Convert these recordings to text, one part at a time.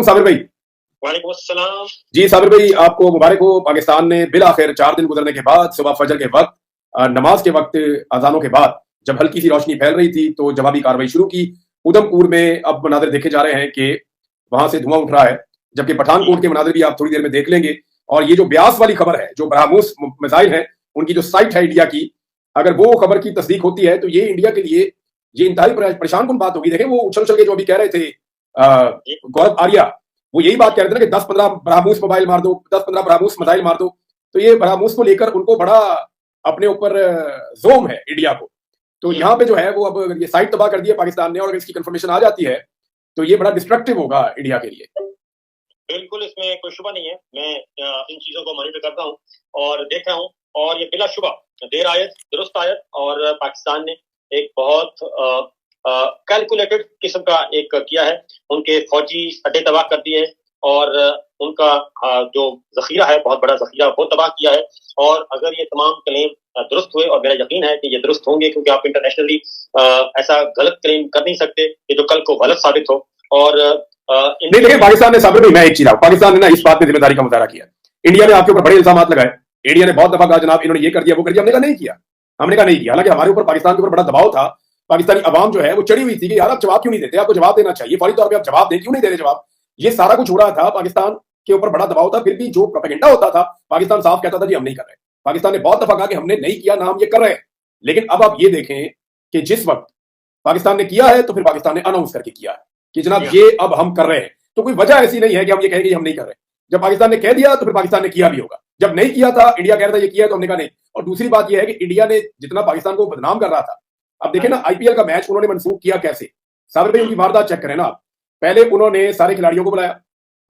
साबिर भाई। वालेकुम अस्सलाम। जी साबिर भाई, आपको मुबारक हो। पाकिस्तान ने बिल आखिर 4 दिन गुजरने के बाद सुबह फजर के वक्त, नमाज के वक्त, अजानों के बाद जब हल्की सी रोशनी फैल रही थी तो जवाबी कार्रवाई शुरू की। उधमपुर में अब मनाजिर देखे जा रहे हैं कि वहां से धुआं उठ रहा है, जबकि पठानकोट के मनाजिर भी आप थोड़ी देर में देख लेंगे। और ये जो ब्यास वाली खबर है, जो ब्रह्मोस मिसाइल है, उनकी जो साइट है इंडिया की, अगर वो खबर की तस्दीक होती है तो ये इंडिया के लिए ये इंतहाई परेशान कुन बात होगी। देखें, वो उछल उछल के जो अभी कह रहे थे गौरव आर्या, वो यही बात कह रहे थे ना कि 10-15 ब्रह्मोस मोबाइल मार दो, 10-15 ब्रह्मोस मिसाइल मार दो। तो ये ब्रह्मोस को लेकर उनको बड़ा अपने ऊपर जोम है इंडिया को। तो यहाँ पे जो है वो अब ये साइट तबाह कर दी है पाकिस्तान ने, और अगर इसकी कंफर्मेशन आ जाती है तो ये बड़ा डिस्ट्रक्टिव होगा इंडिया के लिए। बिल्कुल, इसमें कोई शुबा नहीं है। मैं इन चीजों को मॉनिटर करता हूँ और देख रहा हूँ, और ये बिला शुबा देर आयत दुरुस्त आयत, और पाकिस्तान ने एक बहुत कैलकुलेटेड किस्म का एक किया है। उनके फौजी अड्डे तबाह कर दिए, और उनका जो जखीरा है, बहुत बड़ा जखीरा, वो तबाह किया है। और अगर ये तमाम क्लेम दुरुस्त हुए, और मेरा यकीन है कि ये दुरुस्त होंगे, क्योंकि आप इंटरनेशनली ऐसा गलत क्लेम कर नहीं सकते कि जो कल को गलत साबित हो। और नहीं, देखिए पाकिस्तान ने, साबिर भाई मैं एक चीज आऊँ, पाकिस्तान ने ना इस बात में जिम्मेदारी का मुजाहरा किया। इंडिया ने आपके ऊपर बड़े इल्जाम लगाए, इंडिया ने बहुत दफा कहा जनाब इन्होंने ये कर दिया वो कर दिया, हमने कहा नहीं किया, हमने कहा नहीं किया। हालांकि हमारे ऊपर पाकिस्तान के ऊपर बड़ा दबाव था। पाकिस्तानी अवाम जो है वो चढ़ी हुई थी कि यार आप जवाब क्यों नहीं देते, आपको जवाब देना चाहिए, फौरी तौर पर आप जवाब दें, क्यों नहीं दे रहे जवाब। ये सारा कुछ हो रहा था, पाकिस्तान के ऊपर बड़ा दबाव था। फिर भी जो प्रोपेगेंडा होता था, पाकिस्तान साफ कहता था जी हम नहीं कर रहे। पाकिस्तान ने बहुत दफा कहा कि हमने नहीं किया ना, हम ये कर रहे हैं। लेकिन अब आप ये देखें कि जिस वक्त पाकिस्तान ने किया है तो फिर पाकिस्तान ने अनाउंस करके किया है कि जनाब ये अब हम कर रहे हैं। तो कोई वजह ऐसी नहीं है कि हम ये कहेंगे हम नहीं कर रहे। जब पाकिस्तान ने कह दिया तो फिर पाकिस्तान ने किया भी होगा। जब नहीं किया था, इंडिया कह रहा था ये किया, तो हमने कहा नहीं। और दूसरी बात यह है कि इंडिया ने जितना पाकिस्तान को बदनाम कर रहा था, अब देखें ना आईपीएल का मैच उन्होंने मनसूख किया कैसे। साबिर भाई उनकी वारदात चेक करें ना आप। पहले उन्होंने सारे खिलाड़ियों को बुलाया,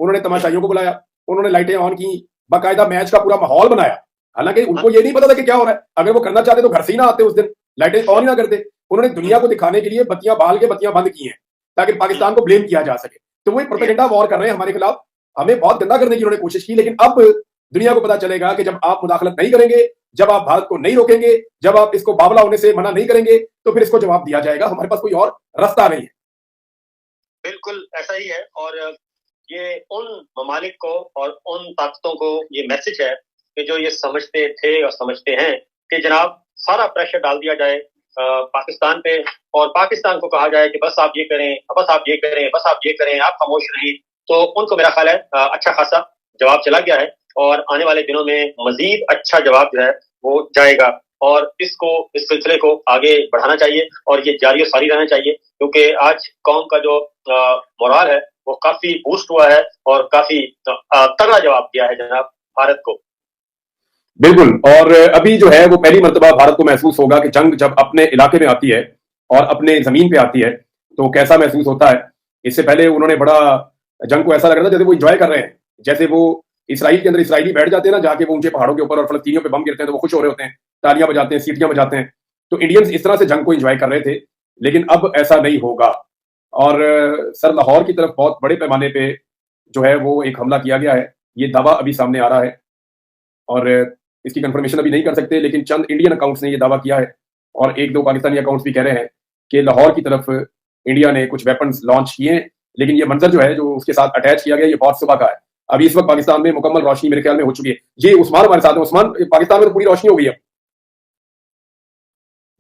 उन्होंने तमाशाइयों को बुलाया, उन्होंने लाइटें ऑन की, बाकायदा मैच का पूरा माहौल बनाया। हालांकि उनको ये नहीं पता था कि क्या हो रहा है। अगर वो करना चाहते तो घर से ही ना आते, उस दिन लाइटें ऑन ही ना करते। उन्होंने दुनिया को दिखाने के लिए बत्तियां बाल के बत्तियां बंद की हैं ताकि पाकिस्तान को ब्लेम किया जा सके। तो वो प्रोपेगेंडा वॉर कर रहे हैं हमारे खिलाफ, हमें बहुत गंदा करने की उन्होंने कोशिश की। लेकिन अब दुनिया को पता चलेगा कि जब आप मुदाखलत नहीं करेंगे, जब आप भारत को नहीं रोकेंगे, जब आप इसको बावला होने से मना नहीं करेंगे, तो फिर इसको जवाब दिया जाएगा। हमारे पास कोई और रास्ता नहीं है। बिल्कुल ऐसा ही है। और ये उन ममालिक को और उन ताकतों को ये मैसेज है कि जो ये समझते थे और समझते हैं कि जनाब सारा प्रेशर डाल दिया जाए पाकिस्तान पे, और पाकिस्तान को कहा जाए कि बस आप ये करें, बस आप ये करें, बस आप ये करें, आप खामोश रहिए। तो उनको मेरा ख्याल है अच्छा खासा जवाब चला गया है, और आने वाले दिनों में मजीद अच्छा जवाब जो है वो जाएगा। और इस सिलसिले को आगे बढ़ाना चाहिए, और ये जारी और सारी रहना चाहिए, क्योंकि आज कौम का जो मोराल है वो काफी बूस्ट हुआ है, और काफी तगड़ा जवाब दिया है जनाब भारत को। बिल्कुल। और अभी जो है वो पहली मर्तबा भारत को महसूस होगा कि जंग जब अपने इलाके में आती है और अपने जमीन पे आती है तो कैसा महसूस होता है। इससे पहले उन्होंने बड़ा जंग को ऐसा लग रहा था जैसे वो इंजॉय कर रहे हैं, जैसे वो इसराइल के अंदर इसराइली बैठ जाते हैं ना जाके, वो ऊंचे पहाड़ों के ऊपर, और फलस्तीनियों पे बम गिरते हैं तो वो खुश हो रहे होते हैं, तालियां बजाते हैं, सीटियां बजाते हैं। तो इंडियंस इस तरह से जंग को एंजॉय कर रहे थे। लेकिन अब ऐसा नहीं होगा। और सर लाहौर की तरफ बहुत बड़े पैमाने पे जो है वो एक हमला किया गया है, ये दावा अभी सामने आ रहा है, और इसकी कंफर्मेशन अभी नहीं कर सकते। लेकिन चंद इंडियन अकाउंट्स ने ये दावा किया है, और एक दो पाकिस्तानी अकाउंट्स भी कह रहे हैं कि लाहौर की तरफ इंडिया ने कुछ वेपन्स लॉन्च किए। लेकिन ये मंजर जो है जो उसके साथ अटैच किया गया, ये बहुत सुबह का है। अभी इस वक्त पाकिस्तान में मुकम्मल रोशनी मेरे ख्याल में हो चुकी है। जी उस्मान हमारे साथ है। उस्मान, पाकिस्तान में तो पूरी रोशनी हो गई है।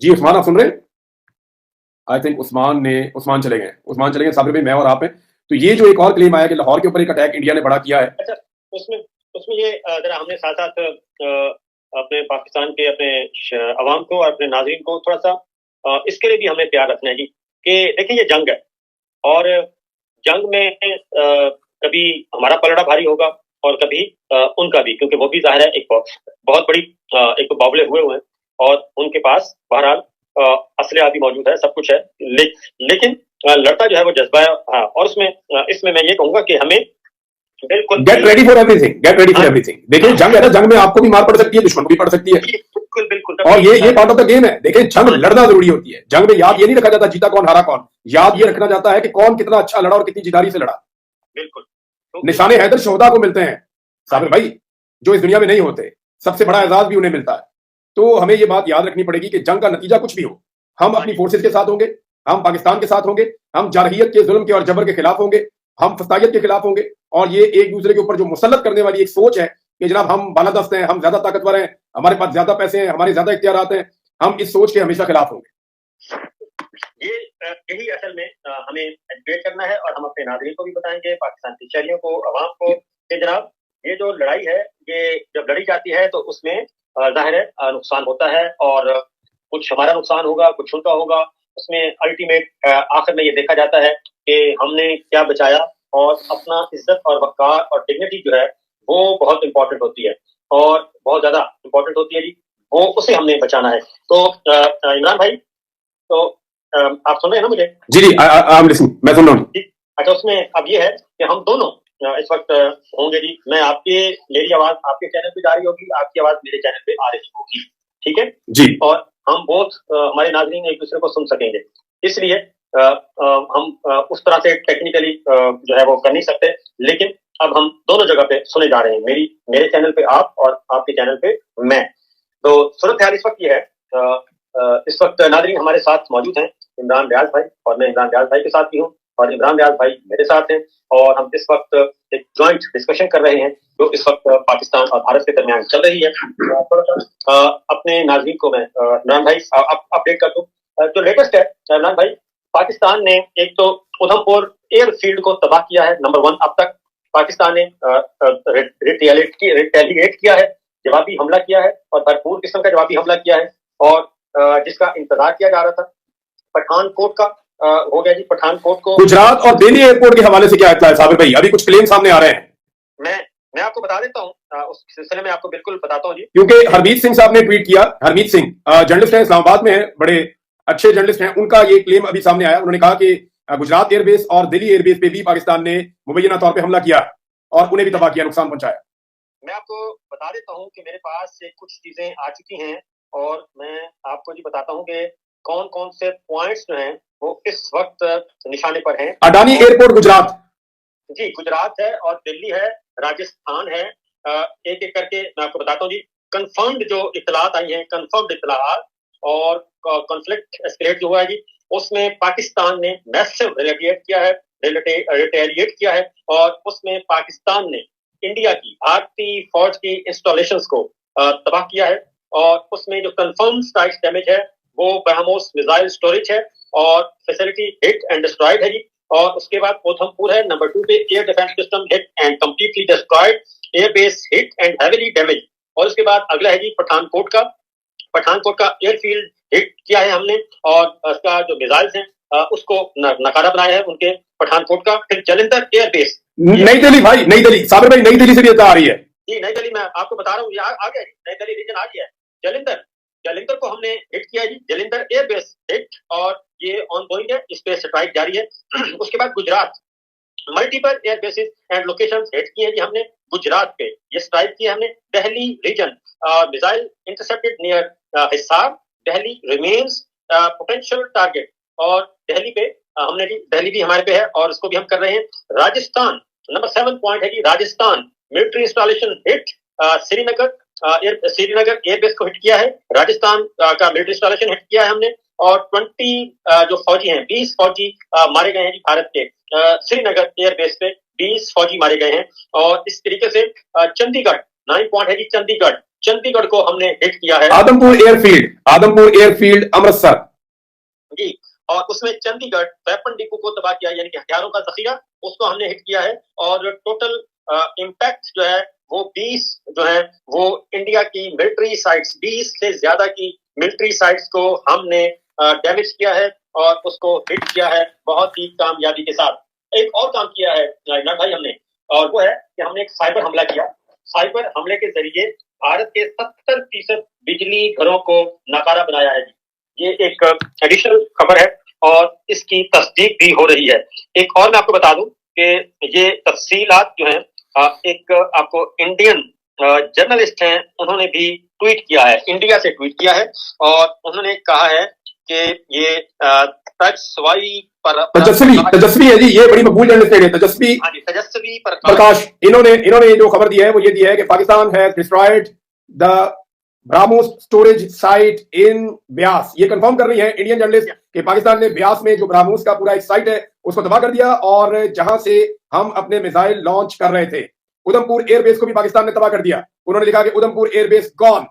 जी उस्मान, आप सुन रहे हैं? आई थिंक उस्मान चले गए। साबिर भाई मैं और आप हैं। तो ये जो एक और क्लेम आया कि लाहौर के ऊपर एक अटैक इंडिया ने बड़ा किया है। अच्छा, उसमें ये जरा हमने साथ साथ अपने पाकिस्तान के अपने अवाम को और अपने नाज़रीन को थोड़ा सा इसके लिए भी हमें प्यार रखना है जी, कि देखिए ये जंग है, और जंग में कभी हमारा पलड़ा भारी होगा और कभी उनका भी, क्योंकि वो भी जाहिर है एक बहुत बड़ी एक तो बावले हुए हैं, और उनके पास बहरहाल असलहा भी मौजूद है, सब कुछ है। लेकिन लड़ता जो है वो जज्बा है। और इसमें मैं ये कहूंगा कि हमें गेट रेडी फॉर एवरीथिंग। देखिए जंग है ना, जंग में आपको भी मार पड़ सकती है, दुश्मन को भी पड़ सकती है। बिल्कुल। और ये पार्ट ऑफ द गेम है। देखिए जंग लड़ना जरूरी होती है। जंग में याद ये नहीं रखा जाता जीता कौन हारा कौन, याद ये रखना जाता है कि कौन कितना अच्छा लड़ा और कितनी जिदारी से लड़ा। बिल्कुल। निशाने हैदर शोहदा को मिलते हैं साबिर भाई, जो इस दुनिया में नहीं होते। सबसे बड़ा एजाज भी उन्हें मिलता है। तो हमें ये बात याद रखनी पड़ेगी कि जंग का नतीजा कुछ भी हो, हम अपनी फोर्सेज के साथ होंगे, हम पाकिस्तान के साथ होंगे, हम जारहियत के जुल्म के और जबर के खिलाफ होंगे, हम फस्तायत के खिलाफ होंगे और ये एक दूसरे के ऊपर जो मुसल्लत करने वाली एक सोच है कि जनाब हम बालादस्त हैं, हम ज्यादा ताकतवर हैं, हमारे पास ज्यादा पैसे हैं, हमारे ज्यादा इख्तियारात हैं, हम इस सोच के हमेशा खिलाफ होंगे। ये यही असल में हमें एजुकेट करना है और हम अपने नागरिक को भी बताएंगे, पाकिस्तान के शहरियों को, अवाम को, कि जनाब ये जो लड़ाई है ये जब लड़ी जाती है तो उसमें जाहिर है नुकसान होता है और कुछ हमारा नुकसान होगा, कुछ उनका होगा। उसमें अल्टीमेट आखिर में ये देखा जाता है कि हमने क्या बचाया और अपना इज्जत और वक़ार और डिग्निटी जो है वो बहुत इंपॉर्टेंट होती है और बहुत ज्यादा इंपॉर्टेंट होती है जी, वो उसे हमने बचाना है। तो इमरान भाई, तो आप सुन रहे हैं ना मुझे? जी जी, मैं सुन रहा हूँ। अच्छा, उसमें अब ये है कि हम दोनों इस वक्त होंगे जी, मेरी आवाज आपके चैनल पे जा रही होगी, आपकी आवाज मेरे चैनल पे आ रही होगी, ठीक है जी। और हम बोथ हमारे नाज़रीन एक दूसरे को सुन सकेंगे, इसलिए हम उस तरह से टेक्निकली जो है वो कर नहीं सकते, लेकिन अब हम दोनों जगह पे सुने जा रहे हैं, मेरे चैनल पे आप और आपके चैनल पे मैं। तो सूरत हाल इस वक्त ये है, इस वक्त नाज़रीन हमारे साथ मौजूद हैं इमरान रियाज भाई और मैं इमरान रियाज भाई के साथ भी हूँ और इमरान रियाज भाई मेरे साथ हैं और हम इस वक्त एक जॉइंट डिस्कशन कर रहे हैं जो इस वक्त पाकिस्तान और भारत के दरमियान चल रही है। थोड़ा सा अपने नाज़रीन को मैं इमरान भाई अपडेट कर दूं। जो लेटेस्ट है इमरान भाई, पाकिस्तान ने एक तो उधमपुर एयरफील्ड को तबाह किया है, नंबर 1 अब तक पाकिस्तान ने रिटेलिएट किया है, जवाबी हमला किया है और भरपूर किस्म का जवाबी हमला किया है और जिसका इंतजार किया जा रहा था। पठानकोट का हो गया जी, पठानकोट को गुजरात और दिल्ली एयरपोर्ट के हवाले से क्या इत्तला है साबिर भाई? अभी कुछ क्लेम सामने आ रहे हैं। मैं आपको बता देता हूँ, उस सिलसिले में आपको बिल्कुल बताता हूँ जी, क्योंकि हरमीत सिंह साहब ने ट्वीट किया। हरमीत सिंह जर्नलिस्ट हैं, इस्लामाबाद में है, बड़े अच्छे जर्नलिस्ट हैं। उनका ये क्लेम अभी सामने आया। उन्होंने कहा कि गुजरात एयरबेस और दिल्ली एयरबेस पे भी पाकिस्तान ने मुबैना तौर पे हमला किया और उन्हें भी तबाह किया, नुकसान पहुंचाया। मैं आपको बता देता हूँ कि मेरे पास से कुछ चीजें आ चुकी हैं और मैं आपको जी बताता हूँ कि कौन कौन से पॉइंट्स जो हैं वो इस वक्त निशाने पर हैं। अडानी एयरपोर्ट गुजरात जी, गुजरात है और दिल्ली है, राजस्थान है। एक एक करके मैं आपको बताता हूँ जी। कंफर्म्ड जो इत्तलात आई हैं, कंफर्म्ड इत्तलात और कॉन्फ्लिक्ट एस्केलेट जो हुआ है जी, उसमें पाकिस्तान ने मैसिव रिटेलिएट किया है और उसमें पाकिस्तान ने इंडिया की भारतीय फौज की इंस्टॉलेशंस को तबाह किया है और उसमें जो कंफर्म स्ट्राइक डैमेज है वो ब्रह्मोस मिसाइल स्टोरेज है और फैसिलिटी हिट एंड डिस्ट्रॉयड है जी। और उसके बाद उधमपुर है नंबर 2 पे, air defence system hit and completely destroyed, air base hit and heavily damage. और उसके बाद अगला है जी पठानकोट का एयरफील्ड हिट किया है हमने और उसका जो मिसाइल्स हैं उसको नकारा बनाया है उनके पठानकोट का। फिर जालंधर एयरबेस, नई दिल्ली भाई, नई दिल्ली साबिर भाई, नई दिल्ली से भी आ रही है जी, नई दिल्ली मैं आपको बता रहा हूँ, आ गया, नई दिल्ली रीजन आ गया है। जालंधर को हमने हिट किया जी, जालंधर एयरबेस हिट और ये ऑनगोइंग है, इस पे स्ट्राइक जारी है। उसके बाद Gujarat, multiple air bases and locations hit किए जी हमने गुजरात पे, ये स्ट्राइक किए हमने। Delhi region, missile intercepted near Hisar, Delhi remains potential target और दिल्ली पे हमने जी, दिल्ली भी हमारे पे है और उसको भी हम कर रहे हैं। राजस्थान नंबर 7 पॉइंट है जी, Rajasthan military installation hit, Srinagar airbase को हिट किया है, राजस्थान का मिलिट्री इंस्टॉलेशन हिट किया है हमने और 20 जो फौजी हैं, 20 फौजी मारे गए हैं जी भारत के श्रीनगर एयरबेस पे, 20 फौजी मारे गए हैं। और इस तरीके से चंडीगढ़ 9 पॉइंट है जी, चंडीगढ़ को हमने हिट किया है। आदमपुर एयरफील्ड अमृतसर जी, और उसमें चंडीगढ़ वेपन डिपो को तबाह किया, यानी कि हथियारों का जखीरा, उसको हमने हिट किया है और टोटल इम्पैक्ट जो है वो 20 जो है वो इंडिया की मिलिट्री साइट्स, 20 से ज्यादा की मिलिट्री साइट्स को हमने डैमेज किया है और उसको हिट किया है बहुत ही कामयाबी के साथ। एक और काम किया है ना भाई हमने, और वो है कि हमने एक साइबर हमला किया। साइबर हमले के जरिए भारत के 70% बिजली घरों को नकारा बनाया है। ये एक एडिशनल खबर है और इसकी तस्दीक भी हो रही है। एक और मैं आपको बता दूं कि ये तफसीलात जो हैं, एक आपको इंडियन जर्नलिस्ट हैं, उन्होंने भी ट्वीट किया है, इंडिया से ट्वीट किया है और उन्होंने कहा है कि ये तेजस्वी है जी, ये बड़ी मकबूल जर्नलिस्ट है तेजस्वी प्रकाश। इन्होंने जो खबर दी है वो ये दी है कि Pakistan has destroyed the BrahMos storage site in Beas. ये कंफर्म कर रही है इंडियन जर्नलिस्ट कि पाकिस्तान ने ब्यास में जो ब्राह्मोस का पूरा एक साइट है उसको तबाह कर दिया और जहां से हम अपने मिसाइल लॉन्च कर रहे थे, उधमपुर एयरबेस को भी पाकिस्तान ने तबाह कर दिया। उन्होंने लिखा कि Udhampur airbase gone,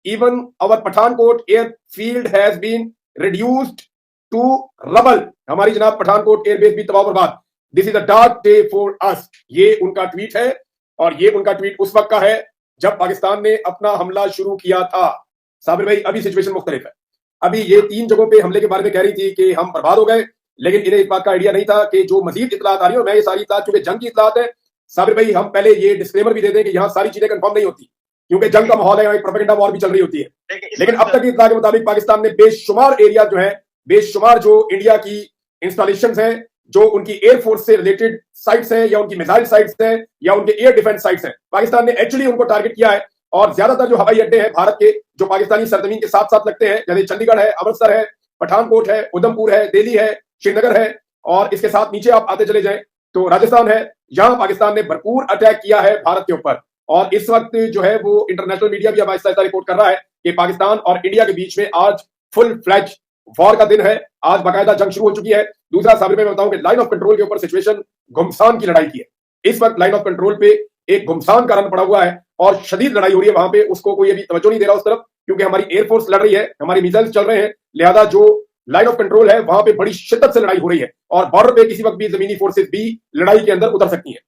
even our Pathankot airfield has been reduced to rubble. हमारी जनाब पठानकोट एयरबेस भी तबाह बर्बाद। This is a dark day for us. ये उनका ट्वीट है और ये उनका ट्वीट उस वक्त का है जब पाकिस्तान ने अपना हमला शुरू किया था। साबिर भाई, अभी सिचुएशन मुख्तलिफ है। अभी ये 3 जगहों पे हमले के बारे में कह रही थी कि हम बर्बाद हो गए, लेकिन इन्हें इस बात का आइडिया नहीं था कि जो मजीद इतलात आ रही है, मैं ये सारी इतलात चूंकि जंग की इतलात है, साबिर भाई हम पहले ये डिस्क्लेमर भी दे दें कि यहाँ सारी चीजें कंफर्म नहीं होती, क्योंकि जंग का माहौल है, प्रोपेगेंडा वॉर भी चल रही होती है। लेकिन अब तक की इतला के मुताबिक पाकिस्तान ने बेशुमार एरिया जो है, बेशुमार जो इंडिया की इंस्टॉलेशन है, जो उनकी एयरफोर्स से रिलेटेड साइट्स हैं या उनकी मिसाइल साइट्स हैं या उनके एयर डिफेंस साइट्स हैं, पाकिस्तान ने एक्चुअली उनको टारगेट किया है। और ज्यादातर जो हवाई अड्डे हैं भारत के, जो पाकिस्तानी सरजमीन के साथ साथ लगते हैं, जैसे चंडीगढ़ है, अमृतसर है, पठानकोट है, उधमपुर है, दिल्ली है, श्रीनगर है, और इसके साथ नीचे आप आते चले जाएं तो राजस्थान है। यहां पाकिस्तान ने भरपूर अटैक किया है भारत के ऊपर। और इस वक्त जो है वो इंटरनेशनल मीडिया भी अब आहिस्ता आहिस्ता रिपोर्ट कर रहा है कि पाकिस्तान और इंडिया के बीच में आज फुल फ्लैज वॉर का दिन है। आज बाकायदा जंग शुरू हो चुकी है। दूसरा साबिर में बताऊं कि लाइन ऑफ कंट्रोल के ऊपर सिचुएशन घुमसान की लड़ाई की है। इस वक्त लाइन ऑफ कंट्रोल पे एक घुमसान का रन पड़ा हुआ है और शदीद लड़ाई हो रही है वहां पे। उसको कोई अभी तवज्जो नहीं दे रहा उस तरफ, क्योंकि हमारी एयरफोर्स लड़ रही है, हमारी मिसाइल्स चल रहे हैं, लिहाजा जो लाइन ऑफ कंट्रोल है वहां पे बड़ी शिद्दत से लड़ाई हो रही है और बॉर्डर पे किसी वक्त भी जमीनी फोर्सेस भी लड़ाई के अंदर उतर सकती हैं।